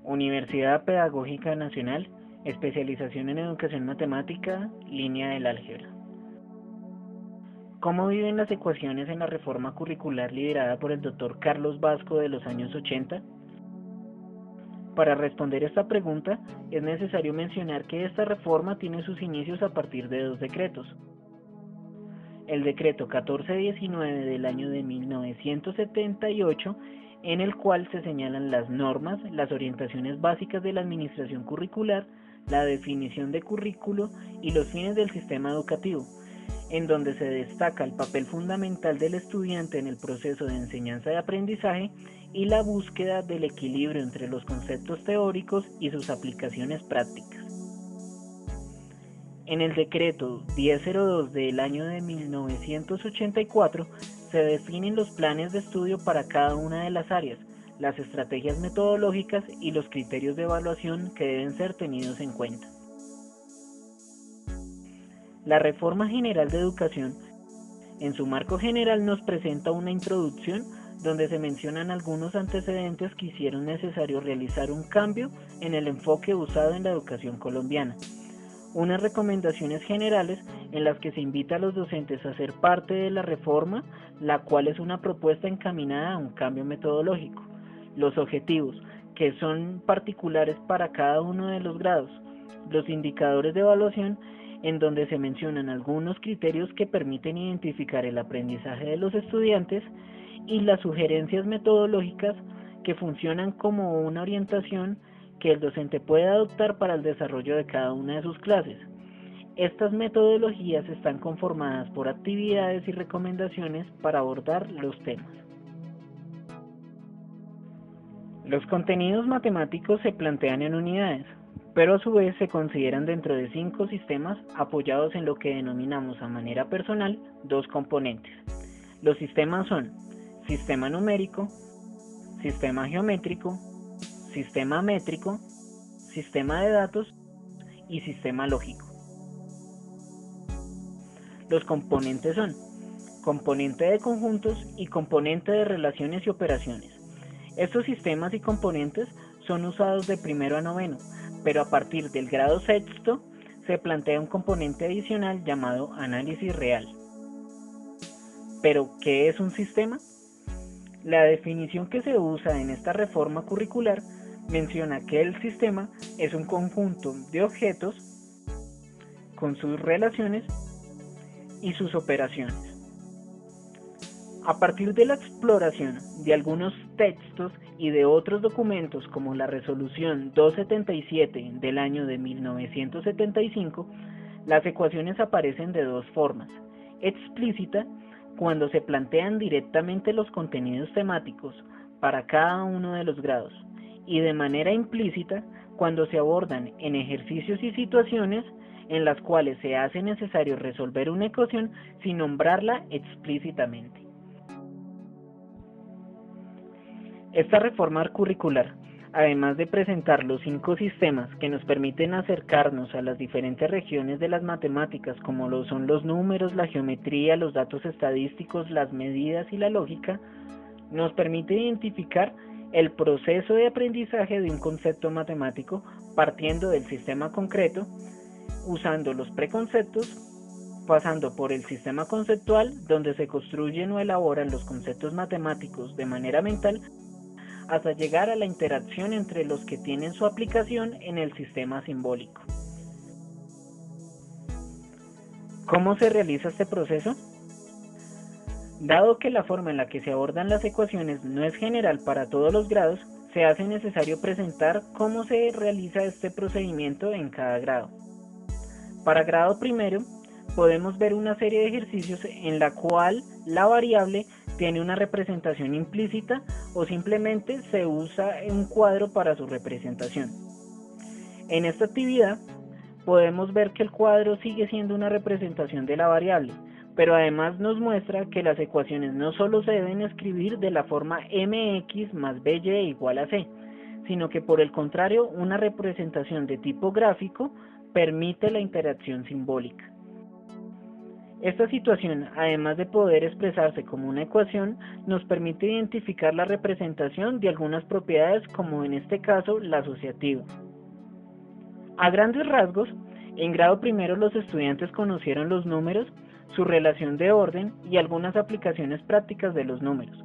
Universidad Pedagógica Nacional, especialización en educación matemática, línea del álgebra. ¿Cómo viven las ecuaciones en la reforma curricular liderada por el Dr. Carlos Vasco de los años 80? Para responder esta pregunta, es necesario mencionar que esta reforma tiene sus inicios a partir de dos decretos. El decreto 1419 del año de 1978, en el cual se señalan las normas, las orientaciones básicas de la administración curricular, la definición de currículo y los fines del sistema educativo, en donde se destaca el papel fundamental del estudiante en el proceso de enseñanza y aprendizaje y la búsqueda del equilibrio entre los conceptos teóricos y sus aplicaciones prácticas. En el decreto 1002 del año de 1984 se definen los planes de estudio para cada una de las áreas, las estrategias metodológicas y los criterios de evaluación que deben ser tenidos en cuenta. La Reforma General de Educación, en su marco general, nos presenta una introducción donde se mencionan algunos antecedentes que hicieron necesario realizar un cambio en el enfoque usado en la educación colombiana. Unas recomendaciones generales en las que se invita a los docentes a ser parte de la reforma, la cual es una propuesta encaminada a un cambio metodológico. Los objetivos, que son particulares para cada uno de los grados. Los indicadores de evaluación, en donde se mencionan algunos criterios que permiten identificar el aprendizaje de los estudiantes, y las sugerencias metodológicas que funcionan como una orientación que el docente puede adoptar para el desarrollo de cada una de sus clases. Estas metodologías están conformadas por actividades y recomendaciones para abordar los temas. Los contenidos matemáticos se plantean en unidades, pero a su vez se consideran dentro de 5 sistemas apoyados en lo que denominamos a manera personal 2 componentes. Los sistemas son sistema numérico, sistema geométrico, sistema métrico, sistema de datos y sistema lógico. Los componentes son componente de conjuntos y componente de relaciones y operaciones. Estos sistemas y componentes son usados de primero a noveno, pero a partir del grado sexto se plantea un componente adicional llamado análisis real. ¿Pero qué es un sistema? La definición que se usa en esta reforma curricular menciona que el sistema es un conjunto de objetos con sus relaciones y sus operaciones. A partir de la exploración de algunos textos y de otros documentos como la Resolución 277 del año de 1975, las ecuaciones aparecen de dos formas: explícita, cuando se plantean directamente los contenidos temáticos para cada uno de los grados, y de manera implícita, cuando se abordan en ejercicios y situaciones en las cuales se hace necesario resolver una ecuación sin nombrarla explícitamente. Esta reforma curricular, además de presentar los 5 sistemas que nos permiten acercarnos a las diferentes regiones de las matemáticas, como lo son los números, la geometría, los datos estadísticos, las medidas y la lógica, nos permite identificar el proceso de aprendizaje de un concepto matemático partiendo del sistema concreto, usando los preconceptos, pasando por el sistema conceptual, donde se construyen o elaboran los conceptos matemáticos de manera mental, hasta llegar a la interacción entre los que tienen su aplicación en el sistema simbólico. ¿Cómo se realiza este proceso? Dado que la forma en la que se abordan las ecuaciones no es general para todos los grados, se hace necesario presentar cómo se realiza este procedimiento en cada grado. Para grado primero, podemos ver una serie de ejercicios en la cual la variable tiene una representación implícita o simplemente se usa un cuadro para su representación. En esta actividad podemos ver que el cuadro sigue siendo una representación de la variable, pero además nos muestra que las ecuaciones no solo se deben escribir de la forma mx más by igual a c, sino que por el contrario una representación de tipo gráfico permite la interacción simbólica. Esta situación, además de poder expresarse como una ecuación, nos permite identificar la representación de algunas propiedades, como en este caso la asociativa. A grandes rasgos, en grado primero los estudiantes conocieron los números, su relación de orden y algunas aplicaciones prácticas de los números.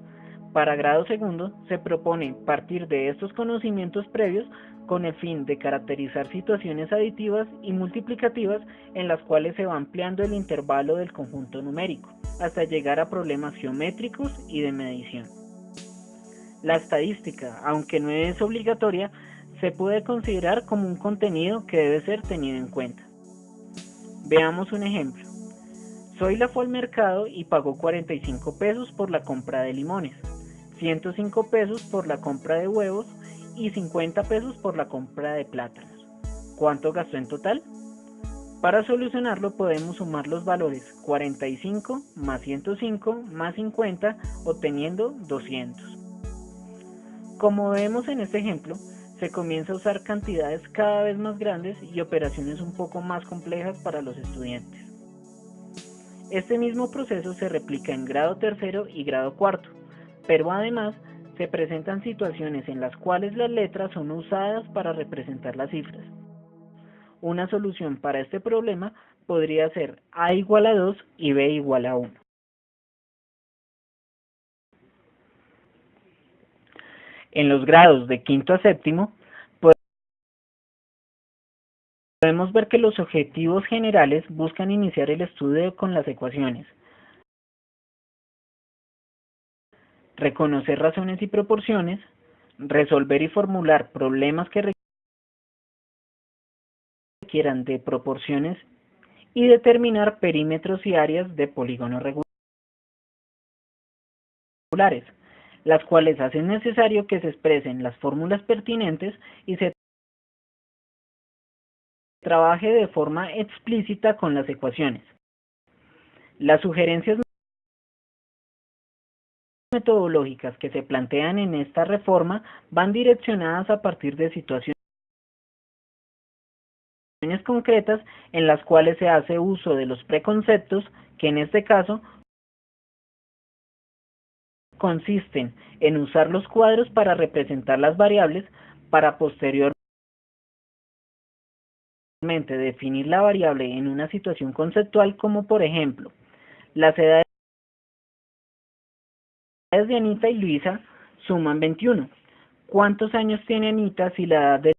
Para grado segundo, se propone partir de estos conocimientos previos con el fin de caracterizar situaciones aditivas y multiplicativas en las cuales se va ampliando el intervalo del conjunto numérico, hasta llegar a problemas geométricos y de medición. La estadística, aunque no es obligatoria, se puede considerar como un contenido que debe ser tenido en cuenta. Veamos un ejemplo. Zoila fue al mercado y pagó 45 pesos por la compra de limones, 105 pesos por la compra de huevos y 50 pesos por la compra de plátanos. ¿Cuánto gastó en total? Para solucionarlo podemos sumar los valores 45 más 105 más 50, obteniendo 200. Como vemos en este ejemplo, se comienza a usar cantidades cada vez más grandes y operaciones un poco más complejas para los estudiantes. Este mismo proceso se replica en grado tercero y grado cuarto, pero además se presentan situaciones en las cuales las letras son usadas para representar las cifras. Una solución para este problema podría ser A igual a 2 y B igual a 1. En los grados de quinto a séptimo, podemos ver que los objetivos generales buscan iniciar el estudio con las ecuaciones, reconocer razones y proporciones, resolver y formular problemas que requieran de proporciones y determinar perímetros y áreas de polígonos regulares, las cuales hacen necesario que se expresen las fórmulas pertinentes y se trabaje de forma explícita con las ecuaciones. Las sugerencias metodológicas que se plantean en esta reforma van direccionadas a partir de situaciones concretas en las cuales se hace uso de los preconceptos, que en este caso consisten en usar los cuadros para representar las variables, para posteriormente definir la variable en una situación conceptual, como por ejemplo, las edades de Anita y Luisa suman 21. ¿Cuántos años tiene Anita si la edad de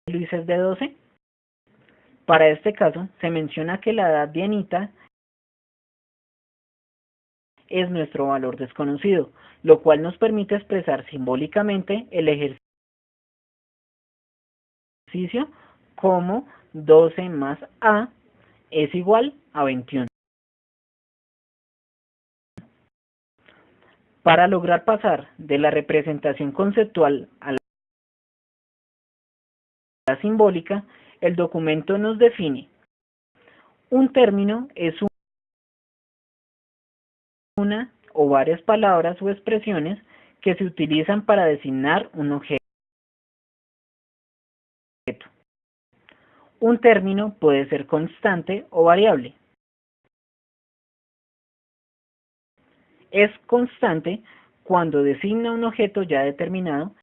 Luisa es de 12? Para este caso, se menciona que la edad de Anita es nuestro valor desconocido, lo cual nos permite expresar simbólicamente el ejercicio como 12 más A es igual a 21. Para lograr pasar de la representación conceptual a la simbólica, el documento nos define: un término es una o varias palabras o expresiones que se utilizan para designar un objeto. Un término puede ser constante o variable. Es constante cuando designa un objeto ya determinado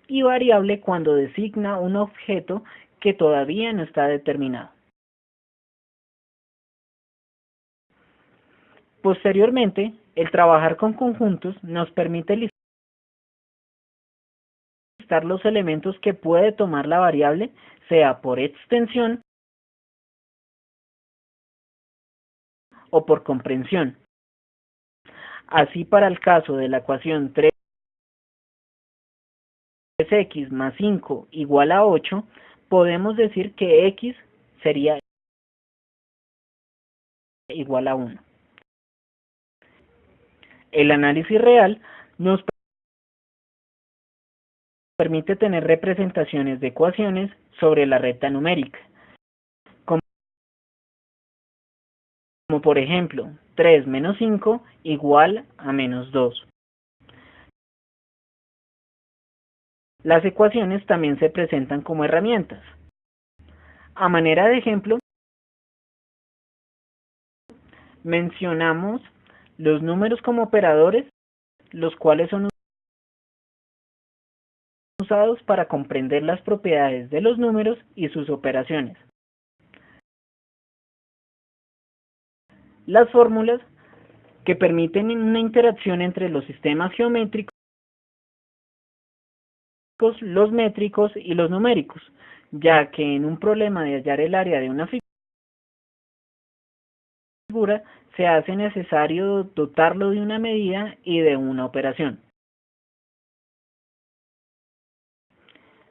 y variable cuando designa un objeto que todavía no está determinado. Posteriormente, el trabajar con conjuntos nos permite listar los elementos que puede tomar la variable, sea por extensión o por comprensión. Así, para el caso de la ecuación 3x más 5 igual a 8, podemos decir que x sería igual a 1. El análisis real nos permite tener representaciones de ecuaciones sobre la recta numérica, como por ejemplo 3 menos 5 igual a menos 2. Las ecuaciones también se presentan como herramientas. A manera de ejemplo, mencionamos los números como operadores, los cuales son usados para comprender las propiedades de los números y sus operaciones. Las fórmulas, que permiten una interacción entre los sistemas geométricos, los métricos y los numéricos, ya que en un problema de hallar el área de una figura se hace necesario dotarlo de una medida y de una operación.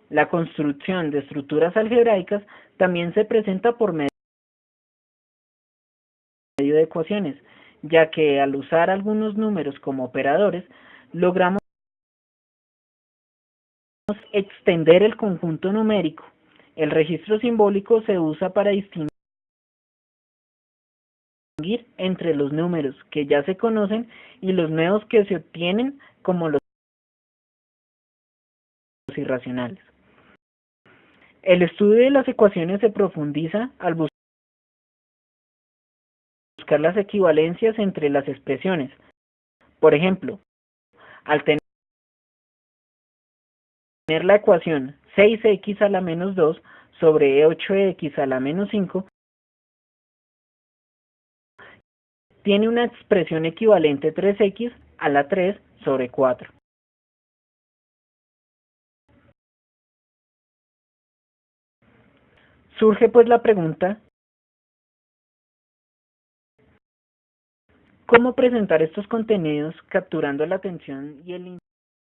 La construcción de estructuras algebraicas también se presenta por medio de ecuaciones, ya que al usar algunos números como operadores, logramos extender el conjunto numérico. El registro simbólico se usa para distinguir entre los números que ya se conocen y los nuevos que se obtienen, como los irracionales. El estudio de las ecuaciones se profundiza al buscar las equivalencias entre las expresiones. Por ejemplo, al tener la ecuación 6x a la menos 2 sobre 8x a la menos 5, tiene una expresión equivalente 3x a la 3 sobre 4. Surge pues la pregunta, ¿cómo presentar estos contenidos capturando la atención y el